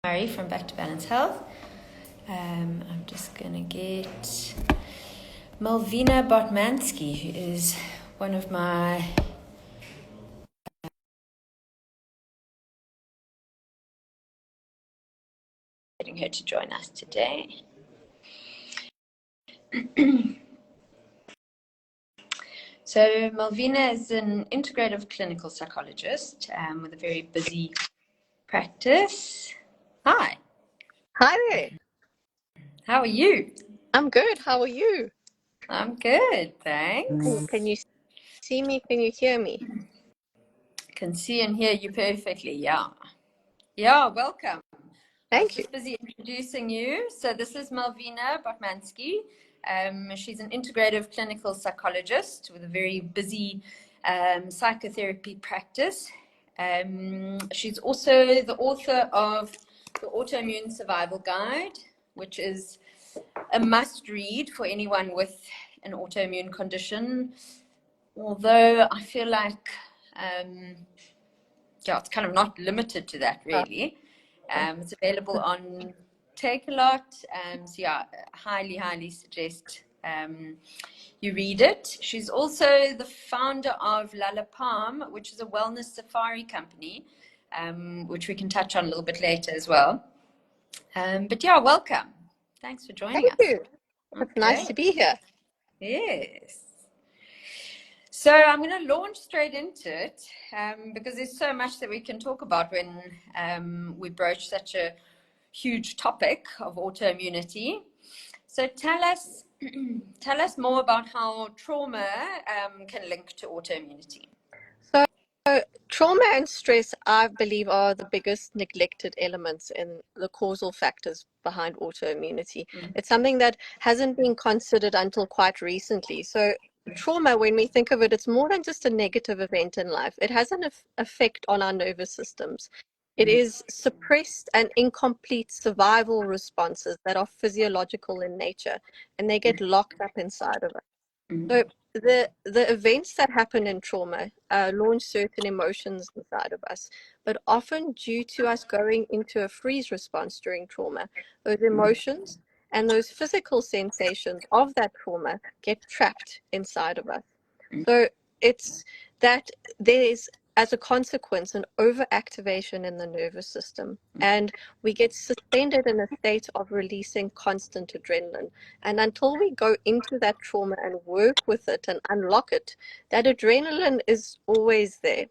Murray from Back to Balance Health. I'm just going to get Malvina Bartmanski, who is one of my getting her to join us today. So Malvina is an integrative clinical psychologist with a very busy practice. Hi. Hi there. How are you? I'm good. How are you? I'm good, thanks. Can you see me? Can you hear me? Can see and hear you perfectly, yeah. Yeah, welcome. I was Thank you. just busy introducing you. So this is Malvina Bartmanski. She's an integrative clinical psychologist with a very busy psychotherapy practice. She's also the author of the Autoimmune Survival Guide, which is a must read for anyone with an autoimmune condition. Although I feel like, it's kind of not limited to that really. It's available on Take-A-Lot. So yeah, highly suggest you read it. She's also the founder of Lala Palm, which is a wellness safari company, which we can touch on a little bit later as well. But yeah, welcome. Thanks for joining us. Thank you. It's nice to be here. Yes. So I'm going to launch straight into it because there's so much that we can talk about when we broach such a huge topic of autoimmunity. So tell us more about how trauma can link to autoimmunity. So trauma and stress, I believe, are the biggest neglected elements in the causal factors behind autoimmunity. It's something that hasn't been considered until quite recently. So trauma, when we think of it, it's more than just a negative event in life. It has an effect on our nervous systems. It is suppressed and incomplete survival responses that are physiological in nature, and they get locked up inside of us. So the events that happen in trauma launch certain emotions inside of us, but often due to us going into a freeze response during trauma, those emotions and those physical sensations of that trauma get trapped inside of us. So it's that there is, as a consequence, an overactivation in the nervous system, and we get suspended in a state of releasing constant adrenaline. And until we go into that trauma and work with it and unlock it, that adrenaline is always there.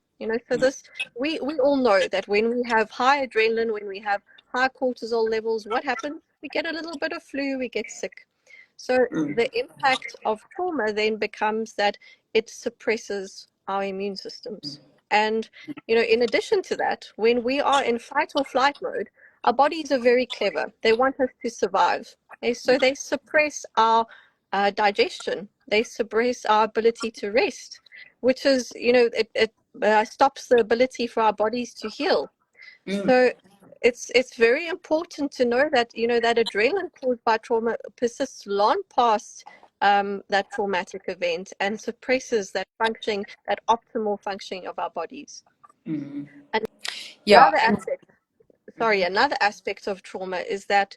So this, we all know that when we have high adrenaline, when we have high cortisol levels, what happens? We get a little bit of flu, we get sick. So the impact of trauma then becomes that it suppresses our immune systems. And, in addition to that, when we are in fight or flight mode, our bodies are very clever. They want us to survive. Okay? So they suppress our digestion. They suppress our ability to rest, which is, it stops the ability for our bodies to heal. So it's very important to know that, that adrenaline caused by trauma persists long past that traumatic event and suppresses that functioning, that optimal functioning of our bodies. And another aspect of trauma is that,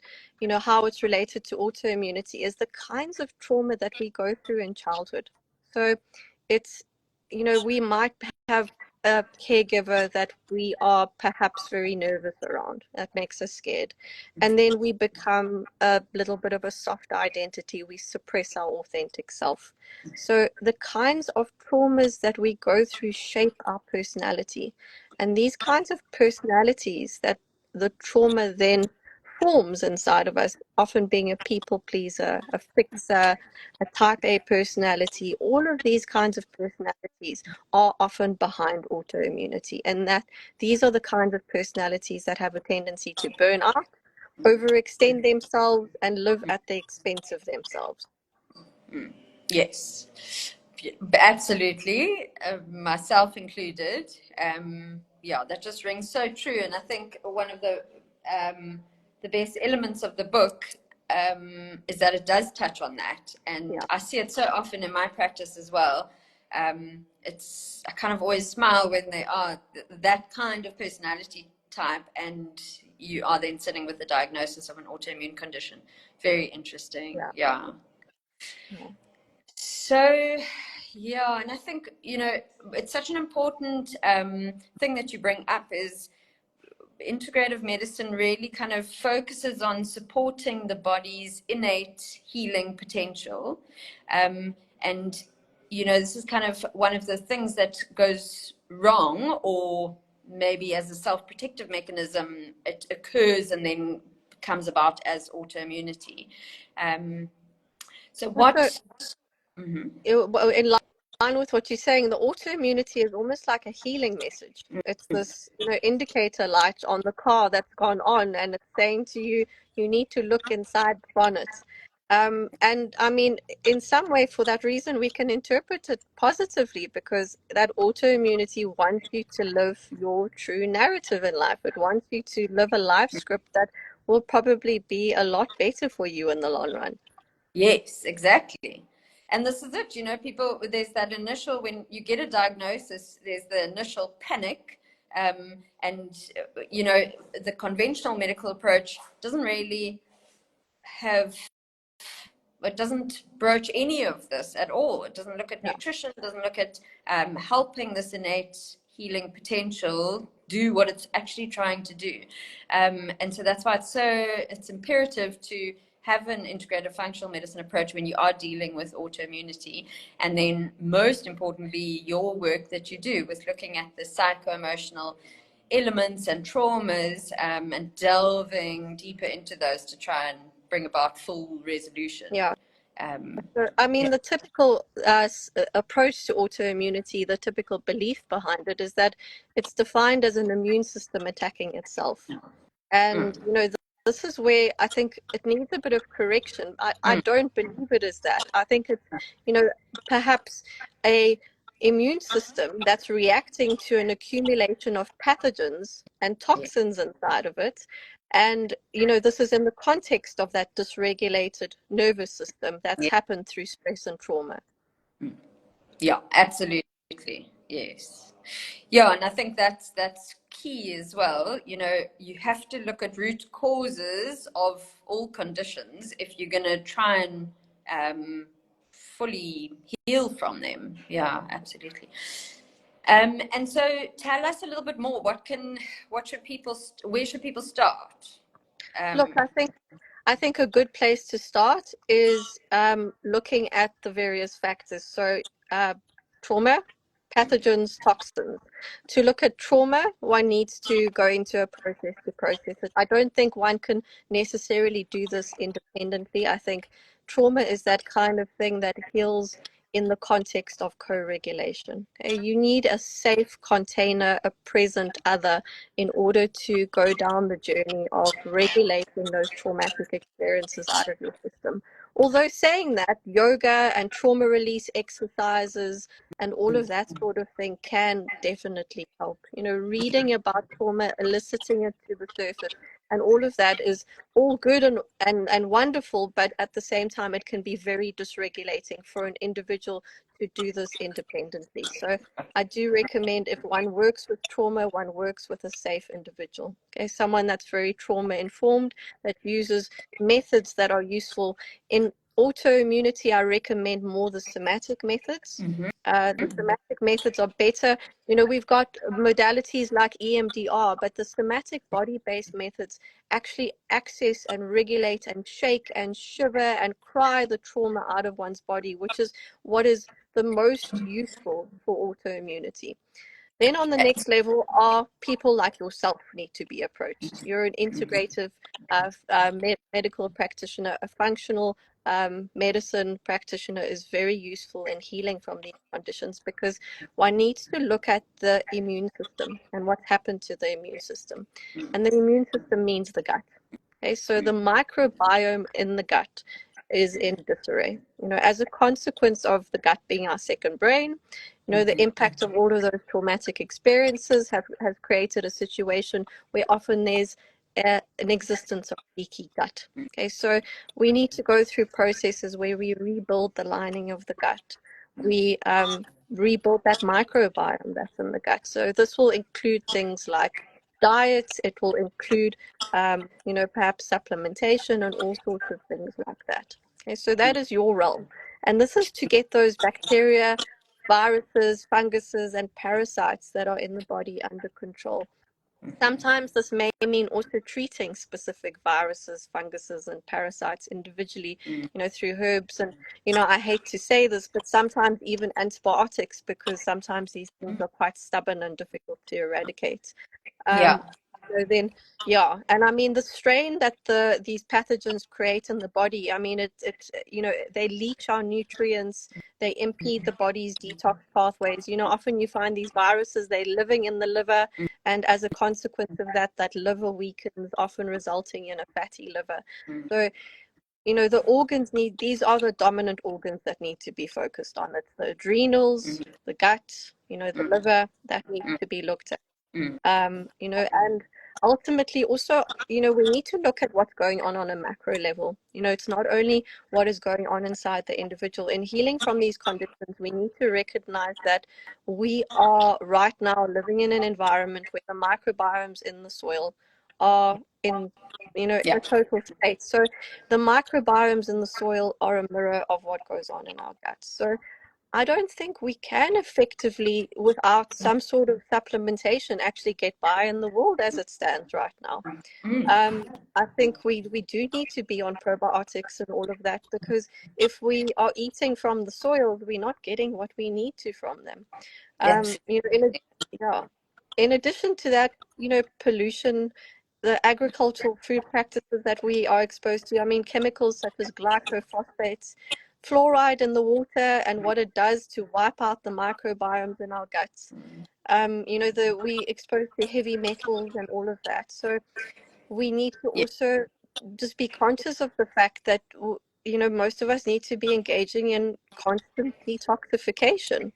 how it's related to autoimmunity is the kinds of trauma that we go through in childhood. So it's, we might have a caregiver that we are perhaps very nervous around. That makes us scared. And then we become a little bit of a soft identity. We suppress our authentic self. So the kinds of traumas that we go through shape our personality. And these kinds of personalities that the trauma then forms inside of us, often being a people pleaser, a fixer, a type A personality, all of these kinds of personalities are often behind autoimmunity. And that these are the kinds of personalities that have a tendency to burn out, overextend themselves, and live at the expense of themselves. Yes, absolutely, myself included. That just rings so true. And I think one of the best elements of the book is that it does touch on that. And I see it so often in my practice as well. I kind of always smile when they are that kind of personality type, and you are then sitting with the diagnosis of an autoimmune condition. Very interesting. Yeah. So, yeah, and I think, it's such an important thing that you bring up is integrative medicine really kind of focuses on supporting the body's innate healing potential. And, this is kind of one of the things that goes wrong, or maybe as a self-protective mechanism, it occurs and then comes about as autoimmunity. So what... In line with what you're saying, the autoimmunity is almost like a healing message. It's this, indicator light on the car that's gone on, and it's saying to you, you need to look inside the bonnet. And I mean, in some way, for that reason, we can interpret it positively, because that autoimmunity wants you to live your true narrative in life. It wants you to live a life script that will probably be a lot better for you in the long run. Yes, exactly. And this is it, people, there's that initial, when you get a diagnosis, there's the initial panic. And, the conventional medical approach doesn't really it doesn't broach any of this at all. It doesn't look at nutrition, it doesn't look at helping this innate healing potential do what it's actually trying to do. And so that's why it's imperative to have an integrative functional medicine approach when you are dealing with autoimmunity. And then most importantly, your work that you do with looking at the psycho-emotional elements and traumas, and delving deeper into those to try and bring about full resolution. Yeah. So, I mean, the typical approach to autoimmunity, the typical belief behind it is that it's defined as an immune system attacking itself. And, this is where I think it needs a bit of correction. I don't believe it is that. I think it's, perhaps a immune system that's reacting to an accumulation of pathogens and toxins inside of it. And, this is in the context of that dysregulated nervous system that's happened through stress and trauma. Yeah, absolutely. Yes. Yeah, and I think that's key as well. You have to look at root causes of all conditions if you're going to try and fully heal from them. Yeah, absolutely. And so tell us a little bit more. Where should people start? Look, I think a good place to start is looking at the various factors. So trauma, pathogens, toxins. To look at trauma, one needs to go into a process to process it. I don't think one can necessarily do this independently. I think trauma is that kind of thing that heals in the context of co-regulation. Okay? You need a safe container, a present other, in order to go down the journey of regulating those traumatic experiences out of your system. Although saying that, yoga and trauma release exercises and all of that sort of thing can definitely help. Reading about trauma, eliciting it to the surface, and all of that is all good and wonderful, but at the same time, it can be very dysregulating for an individual to do this independently. So I do recommend, if one works with trauma, one works with a safe individual. Okay, someone that's very trauma informed, that uses methods that are useful. In autoimmunity, I recommend more the somatic methods. The somatic methods are better. We've got modalities like EMDR, but the somatic body-based methods actually access and regulate and shake and shiver and cry the trauma out of one's body, which is what is the most useful for autoimmunity. Then on the next level are people like yourself need to be approached. You're an integrative medical practitioner, a functional medicine practitioner is very useful in healing from these conditions, because one needs to look at the immune system and what's happened to the immune system. And the immune system means the gut. Okay, so the microbiome in the gut is in disarray. As a consequence of the gut being our second brain, the impact of all of those traumatic experiences has created a situation where often there's an existence of leaky gut. Okay, so we need to go through processes where we rebuild the lining of the gut. We rebuild that microbiome that's in the gut. So this will include things like diet, it will include, perhaps supplementation and all sorts of things like that. Okay, so that is your role. And this is to get those bacteria, viruses, funguses, and parasites that are in the body under control. Sometimes this may mean also treating specific viruses, funguses, and parasites individually, through herbs. And, I hate to say this, but sometimes even antibiotics, because sometimes these things are quite stubborn and difficult to eradicate. So then, and I mean the strain that these pathogens create in the body. I mean, they leach our nutrients, they impede the body's detox pathways. Often you find these viruses, they're living in the liver, and as a consequence of that, that liver weakens, often resulting in a fatty liver. So, the organs these are the dominant organs that need to be focused on. It's the adrenals, the gut, the liver that needs to be looked at. And ultimately also, we need to look at what's going on a macro level. It's not only what is going on inside the individual. In healing from these conditions, we need to recognize that we are right now living in an environment where the microbiomes in the soil are in a total state. So the microbiomes in the soil are a mirror of what goes on in our guts. So I don't think we can effectively, without some sort of supplementation, actually get by in the world as it stands right now. I think we do need to be on probiotics and all of that, because if we are eating from the soil, we're not getting what we need to from them. In addition to that, pollution, the agricultural food practices that we are exposed to, I mean, chemicals such as glycophosphates, fluoride in the water, and what it does to wipe out the microbiomes in our guts. We exposed to heavy metals and all of that. So we need to also just be conscious of the fact that, most of us need to be engaging in constant detoxification.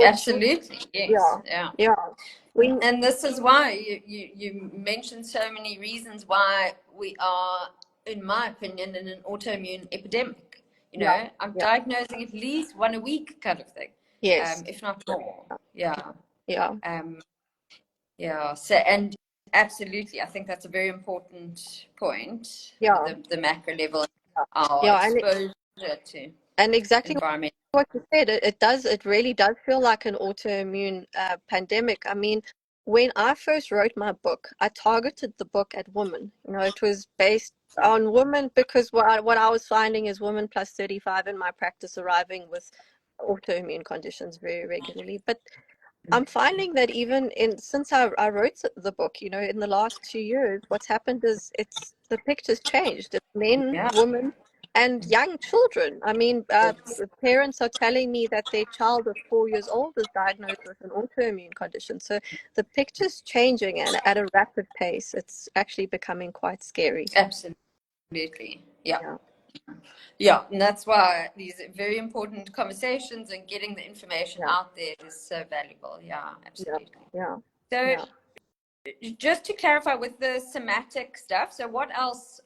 Absolutely, yes. Yeah. And this is why you mentioned so many reasons why we are, in my opinion, in an autoimmune epidemic. I'm diagnosing at least one a week kind of thing. Yes. If not more. So, and absolutely, I think that's a very important point. The macro level, our exposure to and exactly environment. What you said, it really does feel like an autoimmune pandemic. I mean, when I first wrote my book, I targeted the book at women. It was based on women because what I was finding is women plus 35 in my practice arriving with autoimmune conditions very regularly. But I'm finding that even since I wrote the book, in the last 2 years, what's happened is the picture's changed. It's men, women, and young children. I mean, parents are telling me that their child of 4 years old is diagnosed with an autoimmune condition. So the picture's changing, and at a rapid pace. It's actually becoming quite scary. Absolutely. Yeah, and that's why these very important conversations and getting the information out there is so valuable. Yeah, absolutely. So just to clarify with the somatic stuff, so what else?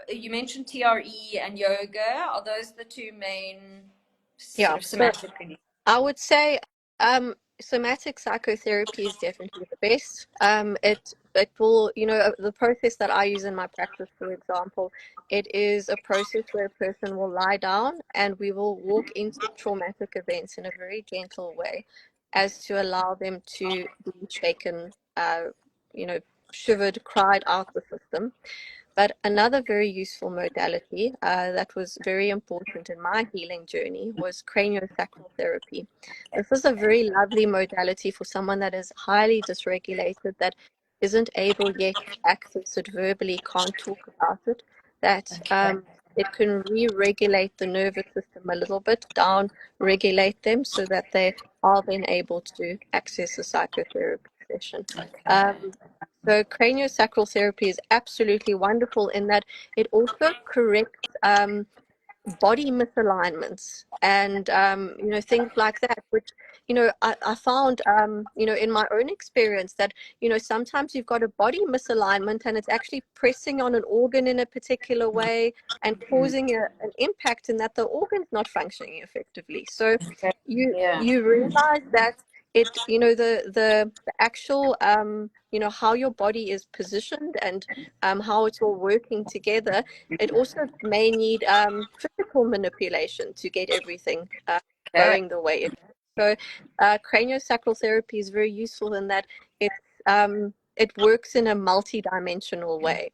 You mentioned TRE and yoga. Are those the two main sort of somatic things? I would say somatic psychotherapy is definitely the best. It will, the process that I use in my practice, for example, it is a process where a person will lie down and we will walk into traumatic events in a very gentle way, as to allow them to be shaken, shivered, cried out the system. But another very useful modality that was very important in my healing journey was craniosacral therapy. This is a very lovely modality for someone that is highly dysregulated, that isn't able yet to access it verbally, can't talk about it, that it can re-regulate the nervous system a little bit, down-regulate them so that they are then able to access a psychotherapy session. So craniosacral therapy is absolutely wonderful in that it also corrects body misalignments and things like that, which I found in my own experience that sometimes you've got a body misalignment and it's actually pressing on an organ in a particular way and causing an impact in that the organ's not functioning effectively. So you realize that it, you know, the actual, you know, how your body is positioned and how it's all working together. It also may need physical manipulation to get everything Okay. going the way it is. So craniosacral therapy is very useful in that it works in a multi-dimensional way.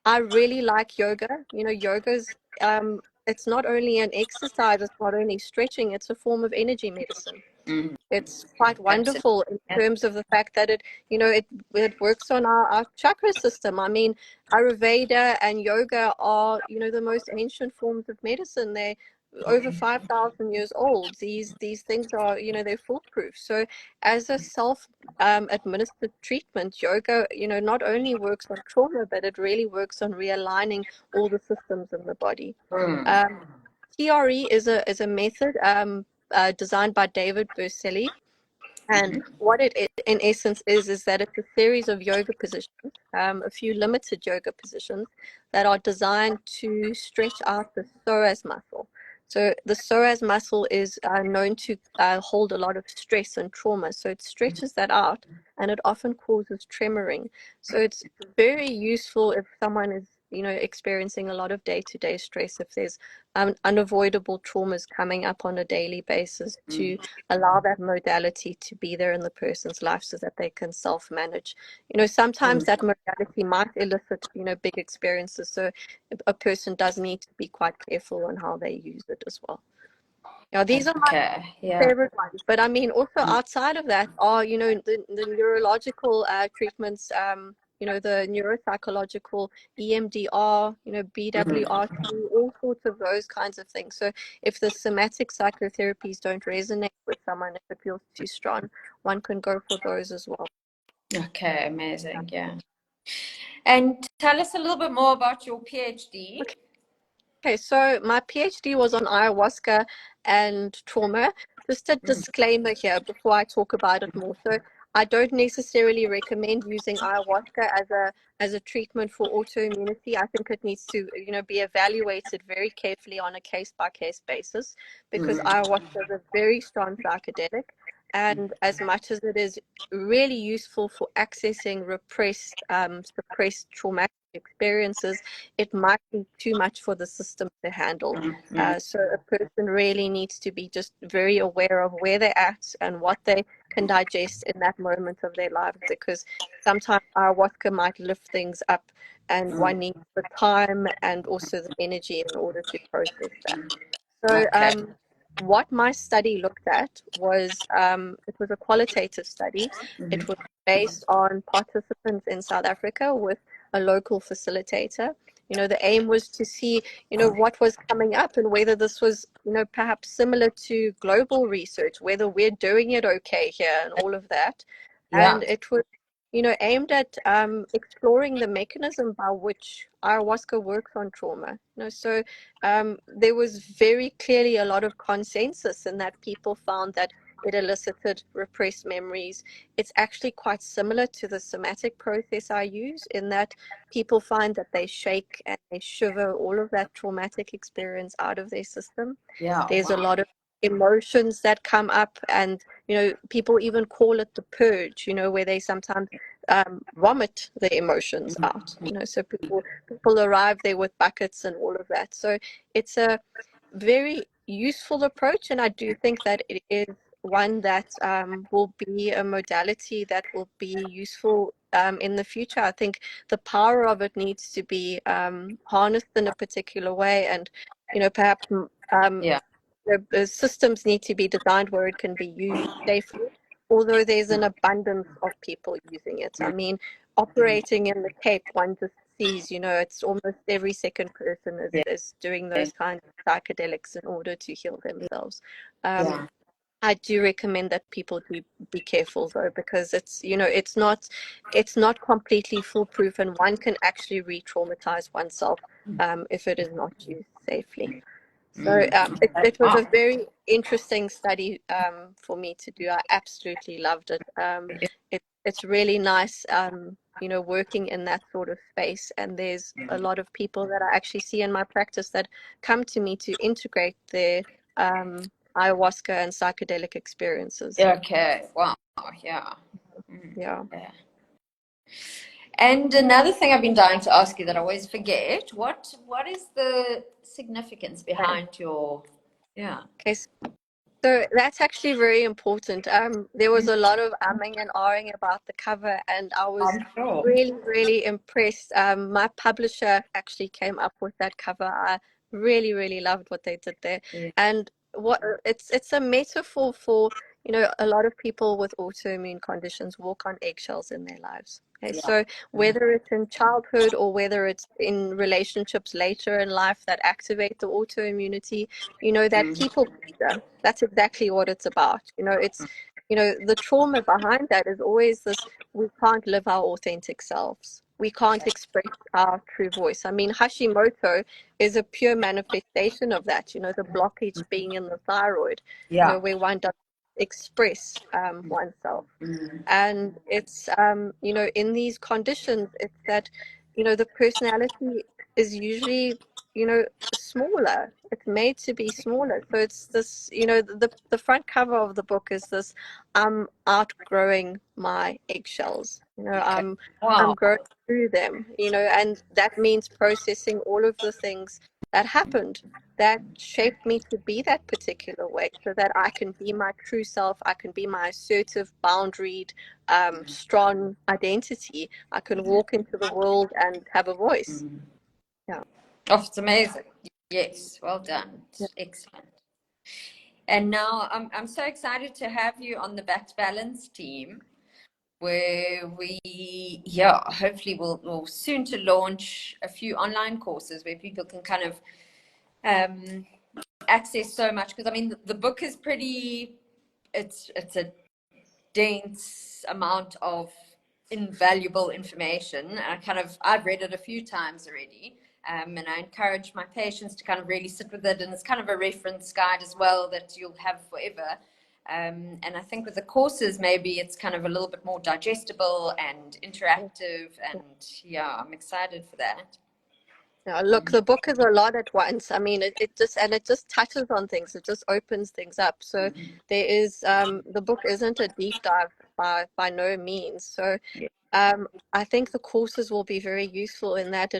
I really like yoga. You know, yoga's it's not only an exercise, it's not only stretching, it's a form of energy medicine. Mm, It's quite absolutely. wonderful in terms of the fact that it, you know, it works on our chakra system. I mean, Ayurveda and yoga are, you know, the most ancient forms of medicine. They're over 5,000 years old. These things are, you know, they're foolproof. So as a self administered treatment, yoga, you know, not only works on trauma, but it really works on realigning all the systems in the body. Mm, Um, TRE is a method designed by David Berceli. And what it in essence is that it's a series of yoga positions, a few limited yoga positions that are designed to stretch out the psoas muscle. So the psoas muscle is known to hold a lot of stress and trauma. So it stretches that out, and it often causes tremoring. So it's very useful if someone is, you know, experiencing a lot of day-to-day stress, if there's unavoidable traumas coming up on a daily basis, to allow that modality to be there in the person's life so that they can self-manage. You know, sometimes that modality might elicit, you know, big experiences. So a person does need to be quite careful on how they use it as well. Yeah, these are my okay. Yeah. favorite ones. But I mean, also outside of that are, you know, the neurological treatments, you know, the neuropsychological EMDR, you know, BWRT, all sorts of those kinds of things. So if the somatic psychotherapies don't resonate with someone, if it feels too strong, one can go for those as well. Okay, amazing. Yeah. And tell us a little bit more about your PhD. Okay, so my PhD was on ayahuasca and trauma. Just a disclaimer here before I talk about it more. So I don't necessarily recommend using ayahuasca as a treatment for autoimmunity. I think it needs to, you know, be evaluated very carefully on a case-by-case basis, because ayahuasca is a very strong psychedelic. And as much as it is really useful for accessing suppressed traumatic experiences, it might be too much for the system to handle. So a person really needs to be just very aware of where they're at and what they can digest in that moment of their lives, because sometimes ayahuasca might lift things up and one needs the time and also the energy in order to process that. So Okay. what my study looked at was, it was a qualitative study. It was based on participants in South Africa with a local facilitator. You know, the aim was to see, you know, what was coming up and whether this was, you know, perhaps similar to global research, whether we're doing it okay here and all of that. Yeah. And it was, you know, aimed at exploring the mechanism by which ayahuasca works on trauma. You know, so there was very clearly a lot of consensus in that people found that it elicited repressed memories. It's actually quite similar to the somatic process I use, in that people find that they shake and they shiver all of that traumatic experience out of their system. Yeah. There's a Wow. lot of emotions that come up, and, you know, people even call it the purge, you know, where they sometimes vomit their emotions out, you know, so people arrive there with buckets and all of that. So it's a very useful approach, and I do think that it is one that will be a modality that will be useful in the future. I think the power of it needs to be harnessed in a particular way, and, you know, perhaps Yeah. the systems need to be designed where it can be used safely, although there's an abundance of people using it. I mean, operating in the Cape, one just sees, you know, it's almost every second person is doing those kinds of psychedelics in order to heal themselves. Yeah. I do recommend that people do be careful though, because it's, you know, it's not completely foolproof, and one can actually re-traumatize oneself if it is not used safely. So it was a very interesting study for me to do. I absolutely loved it. It's really nice, you know, working in that sort of space. And there's a lot of people that I actually see in my practice that come to me to integrate their ayahuasca and psychedelic experiences. Okay. Wow. Yeah. Yeah. Yeah. And another thing I've been dying to ask you that I always forget, what is the significance Okay. behind your, yeah. Okay. So that's actually very important. There was a lot of umming and ahhing about the cover, and I was I'm sure. really, really impressed. My publisher actually came up with that cover. I really, really loved what they did there. Yeah. And what it's a metaphor for, a lot of people with autoimmune conditions walk on eggshells in their lives. Okay, Yeah. so whether it's in childhood or whether it's in relationships later in life that activate the autoimmunity, that people pleaser. That's exactly what it's about. The trauma behind that is always this: we can't live our authentic selves. We can't express our true voice. I mean, Hashimoto is a pure manifestation of that, the blockage being in the thyroid, Yeah. where one doesn't express oneself. Mm. And it's, in these conditions, it's that, the personality is usually, smaller. It's made to be smaller. So it's this, the front cover of the book is this: I'm outgrowing my eggshells. Okay. I'm Wow. growing through them, and that means processing all of the things that happened that shaped me to be that particular way, so that I can be my true self. I can be my assertive, boundaried, strong identity. I can walk into the world and have a voice. Mm. Yeah. Oh, it's amazing. Yes, well done. Yeah. It's excellent. And now I'm so excited to have you on the Back to Balance team, where we, yeah, hopefully we'll soon to launch a few online courses where people can kind of access so much. Because I mean, the book is pretty, it's a dense amount of invaluable information. And I've read it a few times already. And I encourage my patients to kind of really sit with it. And it's kind of a reference guide as well that you'll have forever. And I think with the courses, maybe it's kind of a little bit more digestible and interactive. And yeah, I'm excited for that. Yeah, look, the book is a lot at once. I mean, it just touches on things. It just opens things up. So there is, the book isn't a deep dive by no means. So I think the courses will be very useful in that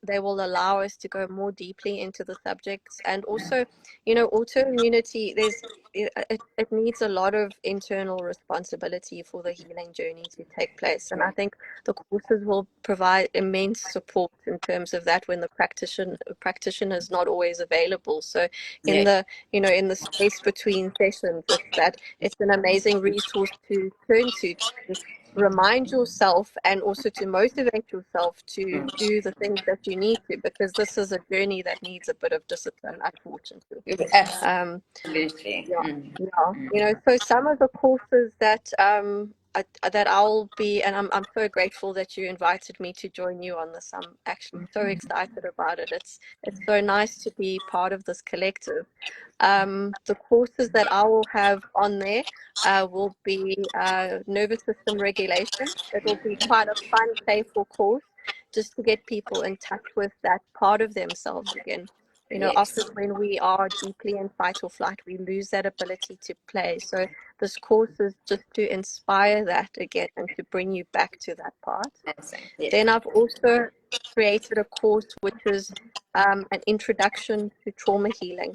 they will allow us to go more deeply into the subjects. And also, autoimmunity, it needs a lot of internal responsibility for the healing journey to take place. And I think the courses will provide immense support in terms of that when the practitioner is not always available. So in Yeah. the space between sessions, it's an amazing resource to turn to remind yourself and also to motivate yourself to do the things that you need to, because this is a journey that needs a bit of discipline, unfortunately. Absolutely. Yeah, yeah. So some of the courses that that I'll be, and I'm so grateful that you invited me to join you on this. I'm actually so excited about it. It's so nice to be part of this collective. The courses that I will have on there will be nervous system regulation. It will be quite a fun, playful course, just to get people in touch with that part of themselves again. Yes. Often when we are deeply in fight or flight, we lose that ability to play. So this course is just to inspire that again and to bring you back to that part. Amazing. Yes. Then I've also created a course which is an introduction to trauma healing.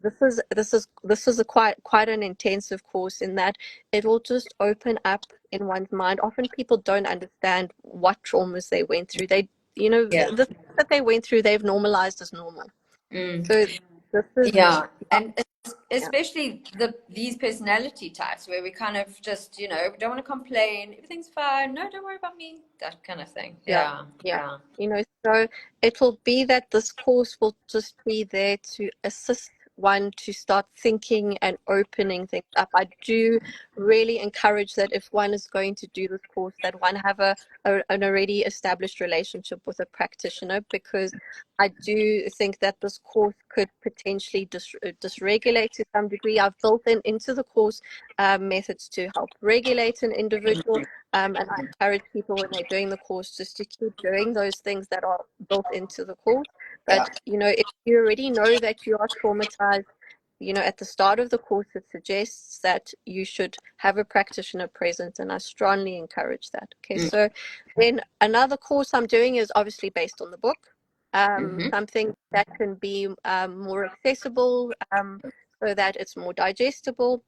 This is a quite an intensive course, in that it will just open up in one's mind. Often people don't understand what traumas they went through. Yeah. The things that they went through, they've normalized as normal. So this is Yeah, and yeah, especially these personality types where we kind of just, we don't want to complain. Everything's fine. No, don't worry about me. That kind of thing. yeah, Yeah, yeah. yeah. So it will be that this course will just be there to assist one to start thinking and opening things up. I do really encourage that if one is going to do this course, that one have an already established relationship with a practitioner, because I do think that this course could potentially dysregulate to some degree. I've built into the course methods to help regulate an individual. And I encourage people when they're doing the course just to keep doing those things that are built into the course. Yeah. But, if you already know that you are traumatized, at the start of the course, it suggests that you should have a practitioner present, and I strongly encourage that. Okay, so then another course I'm doing is obviously based on the book, something that can be more accessible, so that it's more digestible.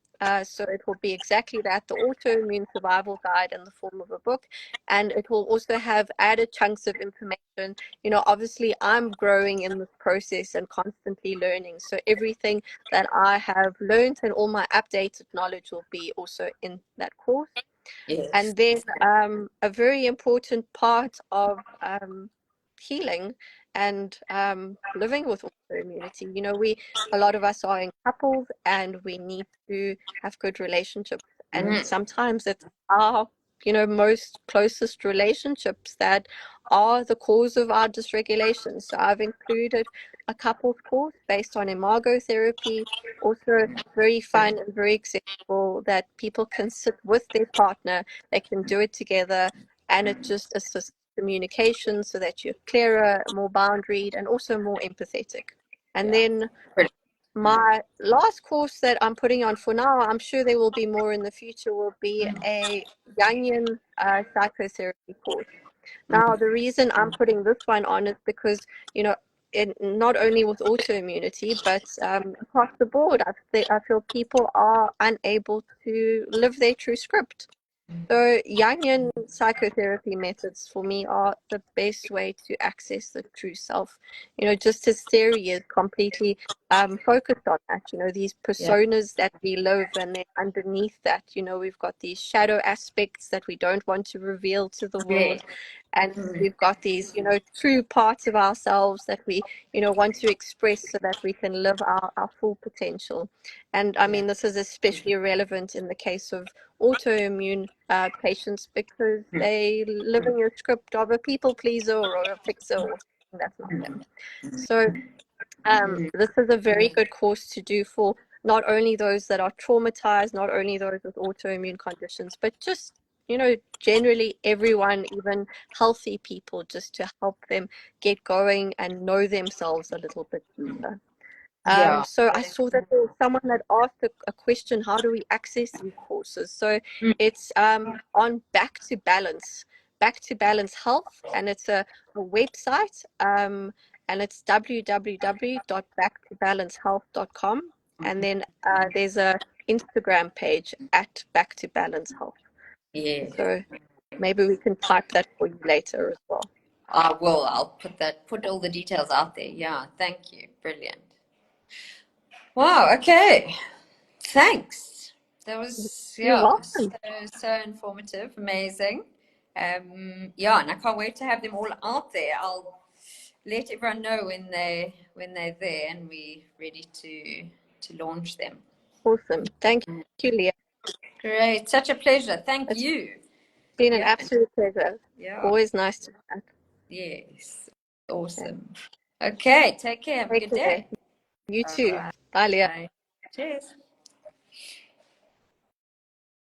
So it will be exactly that, the Autoimmune Survival Guide in the form of a book, and it will also have added chunks of information. Obviously I'm growing in this process and constantly learning, so everything that I have learned and all my updated knowledge will be also in that course. Yes. And then a very important part of healing and living with autoimmunity, a lot of us are in couples, and we need to have good relationships, and sometimes it's our most closest relationships that are the cause of our dysregulation. So I've included a couples course based on imago therapy, also very fun and very accessible, that people can sit with their partner, they can do it together, and it just assists communication so that you're clearer, more boundaried, and also more empathetic. And then my last course that I'm putting on for now, I'm sure there will be more in the future, will be a Jungian psychotherapy course. Now, the reason I'm putting this one on is because, not only with autoimmunity, but across the board, I feel people are unable to live their true script. So Jungian psychotherapy methods for me are the best way to access the true self. Just his theory is completely focused on that. These personas that we live, and then underneath that, we've got these shadow aspects that we don't want to reveal to the world. And we've got these, true parts of ourselves that we, want to express so that we can live our full potential. And I mean, this is especially relevant in the case of autoimmune patients, because they live in your script of a people pleaser or a fixer, or something that's not them. So this is a very good course to do for not only those that are traumatized, not only those with autoimmune conditions, but just generally everyone, even healthy people, just to help them get going and know themselves a little bit deeper. So I saw that there was someone that asked a question: how do we access these courses? So it's on Back to Balance Health, and it's a website, and it's www.backtobalancehealth.com, and then there's a Instagram page at Back to Balance Health. Yeah. So maybe we can type that for you later as well. I will. I'll put all the details out there. Yeah, thank you. Brilliant. Wow, okay. Thanks. That was You're welcome. so informative, amazing. Yeah, and I can't wait to have them all out there. I'll let everyone know when they're there and we're ready to launch them. Awesome. Thank you, Leah. Great. Such a pleasure. Thank It's you. been an absolute pleasure. Yeah. Always nice to chat. Yes. Awesome. Okay. Take care. Have a good day. You too. Bye, Leah. Bye. Cheers.